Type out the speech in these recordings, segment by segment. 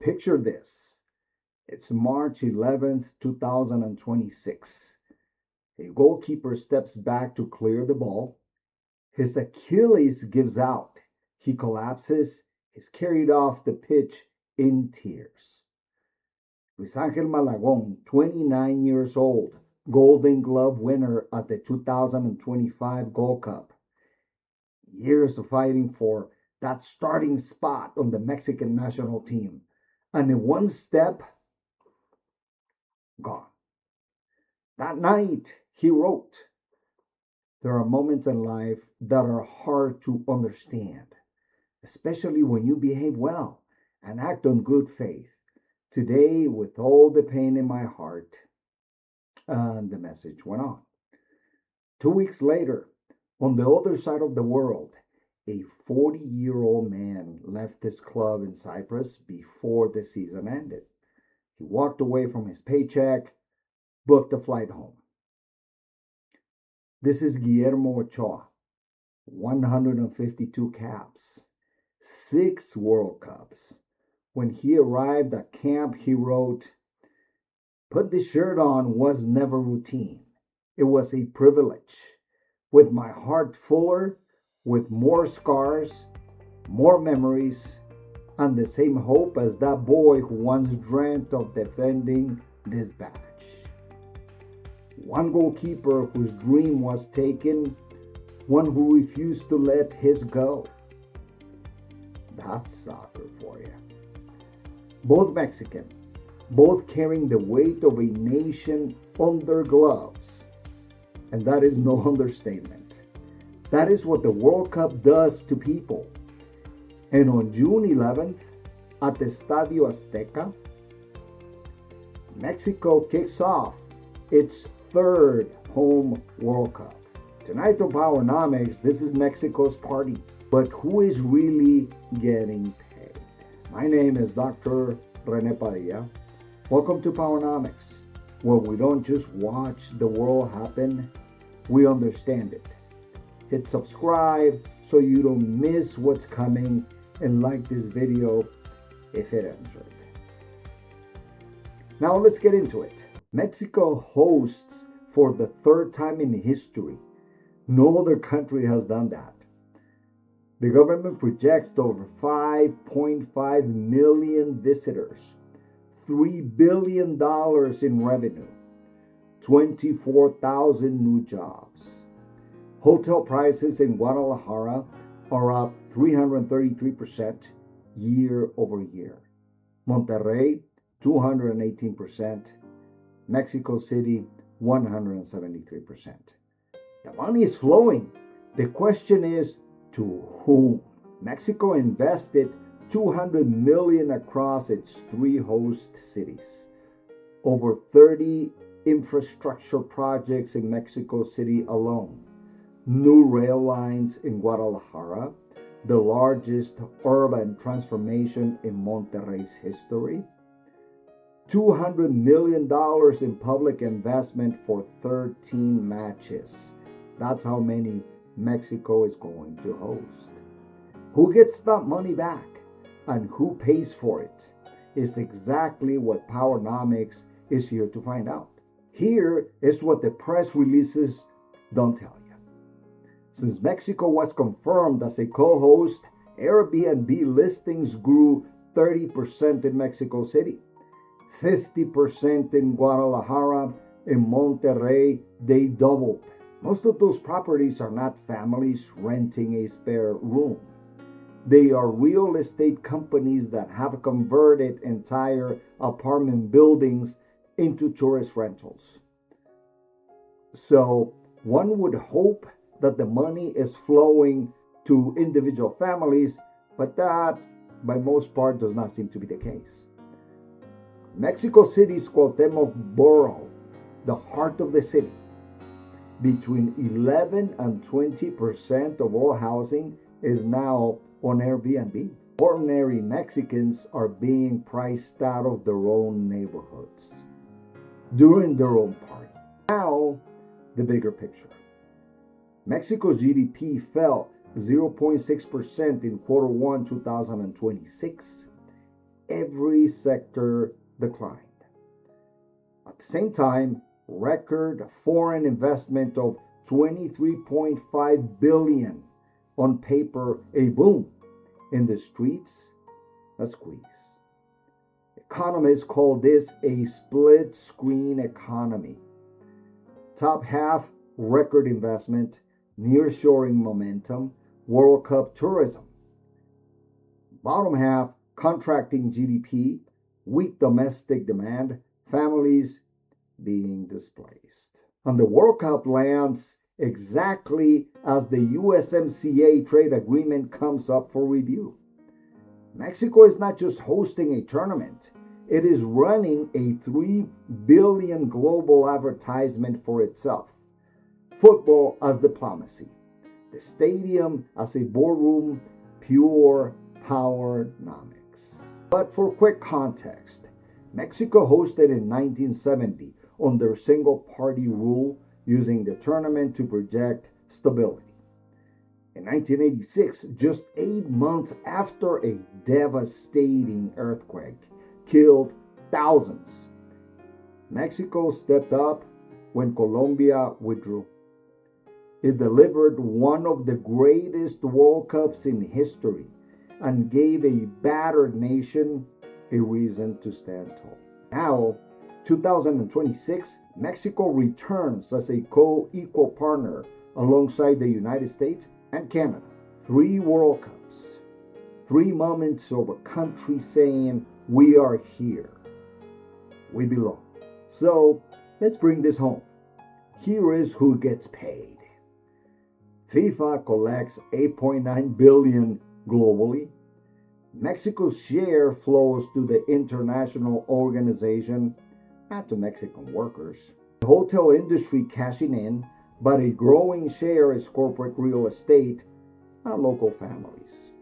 Picture this. It's March 11th, 2026. A goalkeeper steps back to clear the ball. His Achilles gives out. He collapses. He's carried off the pitch in tears. Ángel Malagón, 29 years old, Golden Glove winner at the 2025 Gold Cup. Years of fighting for that starting spot on the Mexican national team. And in one step, gone. That night, he wrote, "There are moments in life that are hard to understand, especially when you behave well and act on good faith. Today, with all the pain in my heart," and the message went on. 2 weeks later, on the other side of the world, a 40-year-old man left his club in Cyprus before the season ended. He walked away from his paycheck, booked a flight home. This is Guillermo Ochoa, 152 caps, 6 World Cups. When he arrived at camp, he wrote, "Put this shirt on was never routine. It was a privilege. With my heart fuller, with more scars, more memories, and the same hope as that boy who once dreamt of defending this badge." One goalkeeper whose dream was taken, one who refused to let his go. That's soccer for you. Both Mexican, both carrying the weight of a nation on their gloves. And that is no understatement. That is what the World Cup does to people. And on June 11th, at the Estadio Azteca, Mexico kicks off its third home World Cup. Tonight on PowernomiKs, this is Mexico's party. But who is really getting paid? My name is Dr. René Padilla. Welcome to PowernomiKs, where we don't just watch the world happen, we understand it. Hit subscribe so you don't miss what's coming, and like this video if it answered. Now let's get into it. Mexico hosts for the third time in history. No other country has done that. The government projects over 5.5 million visitors, $3 billion in revenue, 24,000 new jobs. Hotel prices in Guadalajara are up 333% year over year. Monterrey, 218%. Mexico City, 173%. The money is flowing. The question is, to whom? Mexico invested $200 million across its 3 host cities. Over 30 infrastructure projects in Mexico City alone. New rail lines in Guadalajara, the largest urban transformation in Monterrey's history. $200 million in public investment for 13 matches. That's how many Mexico is going to host. Who gets that money back and who pays for it is exactly what PowernomiKs is here to find out. Here is what the press releases don't tell you. Since Mexico was confirmed as a co-host, Airbnb listings grew 30% in Mexico City, 50% in Guadalajara. In Monterrey, they doubled. Most of those properties are not families renting a spare room. They are real estate companies that have converted entire apartment buildings into tourist rentals. So one would hope that the money is flowing to individual families, but that, by most part, does not seem to be the case. Mexico City's Cuauhtemoc borough, the heart of the city, between 11 and 20% of all housing is now on Airbnb. Ordinary Mexicans are being priced out of their own neighborhoods during their own party. Now, the bigger picture. Mexico's GDP fell 0.6% in Q1 2026, every sector declined. At the same time, record foreign investment of 23.5 billion, on paper a boom, in the streets a squeeze. Economists call this a split screen economy. Top half, record investment, nearshoring momentum, World Cup tourism. Bottom half, contracting GDP, weak domestic demand, families being displaced. And the World Cup lands exactly as the USMCA trade agreement comes up for review. Mexico is not just hosting a tournament, it is running a 3 billion global advertisement for itself. Football as diplomacy, the stadium as a boardroom, pure PowernomiKs. But for quick context, Mexico hosted in 1970 under single-party rule, using the tournament to project stability. In 1986, just 8 months after a devastating earthquake killed thousands, Mexico stepped up when Colombia withdrew. It delivered one of the greatest World Cups in history and gave a battered nation a reason to stand tall. Now, 2026, Mexico returns as a co-equal partner alongside the United States and Canada. 3 World Cups, 3 moments of a country saying, we are here, we belong. So let's bring this home. Here is who gets paid. FIFA collects 8.9 billion globally. Mexico's share flows to the international organization, not to Mexican workers. The hotel industry cashing in, but a growing share is corporate real estate, not local families.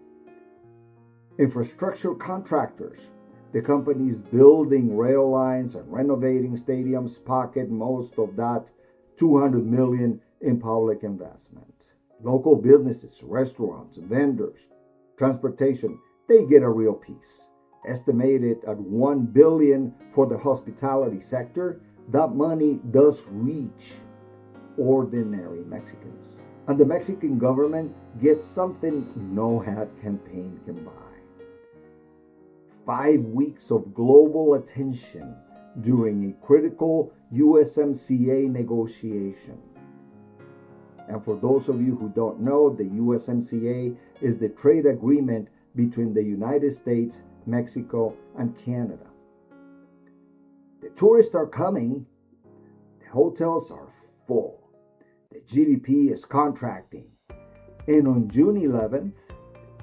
Infrastructure contractors, the companies building rail lines and renovating stadiums, pocket most of that 200 million in public investment. Local businesses, restaurants, vendors, transportation, they get a real piece. Estimated at 1 billion for the hospitality sector, that money does reach ordinary Mexicans. And the Mexican government gets something no ad campaign can buy. 5 weeks of global attention during a critical USMCA negotiation. And for those of you who don't know, the USMCA is the trade agreement between the United States, Mexico, and Canada. The tourists are coming, the hotels are full, the GDP is contracting. And on June 11th,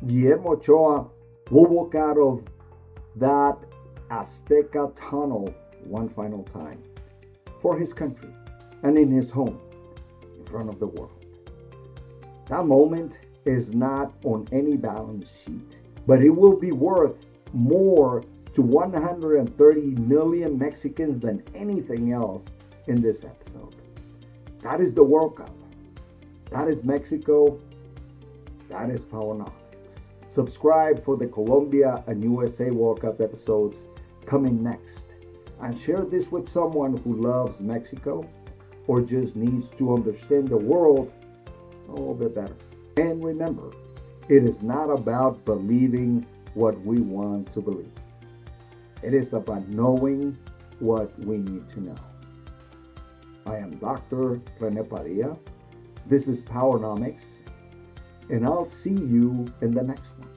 Guillermo Ochoa will walk out of that Azteca tunnel one final time for his country and in his home in front of the world. That moment is not on any balance sheet, but it will be worth more to 130 million Mexicans than anything else in this episode. That is the World Cup. That is Mexico. That is PowernomiKs. Subscribe for the Colombia and USA World Cup episodes coming next. And share this with someone who loves Mexico or just needs to understand the world a little bit better. And remember, it is not about believing what we want to believe. It is about knowing what we need to know. I am Dr. René Padilla. This is PowernomiKs, and I'll see you in the next one.